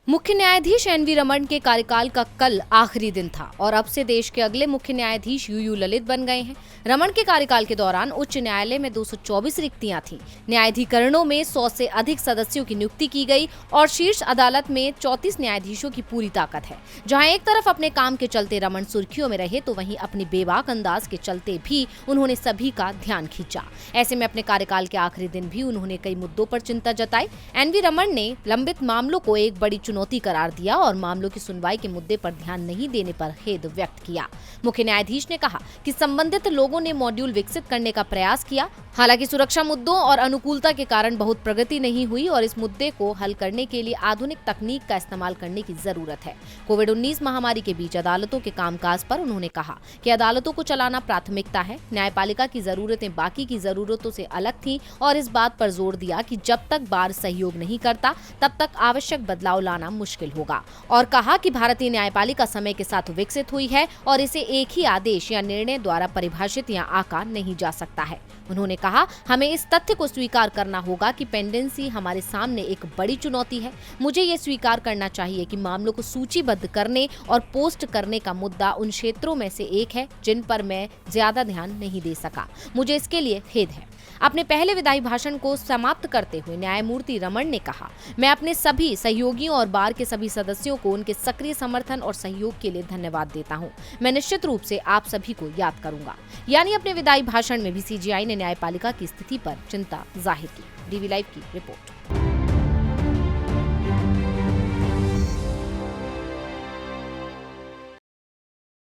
मुख्य न्यायाधीश N V Raman के कार्यकाल का कल आखिरी दिन था और अब से देश के अगले मुख्य न्यायाधीश यू ललित बन गए हैं। रमन के कार्यकाल के दौरान उच्च न्यायालय में 224 रिक्तियां थीं। न्यायाधिकरणों में 100 से अधिक सदस्यों की नियुक्ति की गई और शीर्ष अदालत में 34 न्यायाधीशों की पूरी ताकत है। जहां एक तरफ अपने काम के चलते रमन सुर्खियों में रहे, तो वहीं अपनी बेबाक अंदाज के चलते भी उन्होंने सभी का ध्यान खींचा। ऐसे में अपने कार्यकाल के आखिरी दिन भी उन्होंने कई मुद्दों पर चिंता जताई। एन वी रमन ने लंबित मामलों को एक बड़ी चुनौती करार दिया और मामलों की सुनवाई के मुद्दे पर ध्यान नहीं देने पर खेद व्यक्त किया। मुख्य न्यायाधीश ने कहा कि संबंधित लोगों ने मॉड्यूल विकसित करने का प्रयास किया। हालांकि सुरक्षा मुद्दों और अनुकूलता के कारण बहुत प्रगति नहीं हुई और इस मुद्दे को हल करने के लिए आधुनिक तकनीक का इस्तेमाल करने की जरूरत है। कोविड-19 महामारी के बीच अदालतों के कामकाज पर उन्होंने कहा कि अदालतों को चलाना प्राथमिकता है। न्यायपालिका की जरूरतें बाकी की जरूरतों से अलग थीं और इस बात पर जोर दिया कि जब तक बार सहयोग नहीं करता तब तक आवश्यक बदलाव लाना मुश्किल होगा और कहा कि भारतीय न्यायपालिका समय के साथ विकसित हुई है और इसे एक ही आदेश या निर्णय द्वारा परिभाषित या आंका नहीं जा सकता है। उन्होंने कहा, हमें इस तथ्य को स्वीकार करना होगा कि पेंडेंसी हमारे सामने एक बड़ी चुनौती है। मुझे ये स्वीकार करना चाहिए कि मामलों को सूचीबद्ध करने और पोस्ट करने का मुद्दा उन क्षेत्रों में से एक है जिन पर मैं ज्यादा ध्यान नहीं दे सका। मुझे इसके लिए खेद है। अपने पहले विधायी भाषण को समाप्त करते हुए न्यायमूर्ति रमन ने कहा, मैं अपने सभी सहयोगियों और बार के सभी सदस्यों को उनके सक्रिय समर्थन और सहयोग के लिए धन्यवाद देता हूं। मैं निश्चित रूप से आप सभी को याद करूंगा। यानी अपने विधायी भाषण में भी सीजेआई ने न्यायपालिका की स्थिति पर चिंता जाहिर की। डीवी लाइव की रिपोर्ट।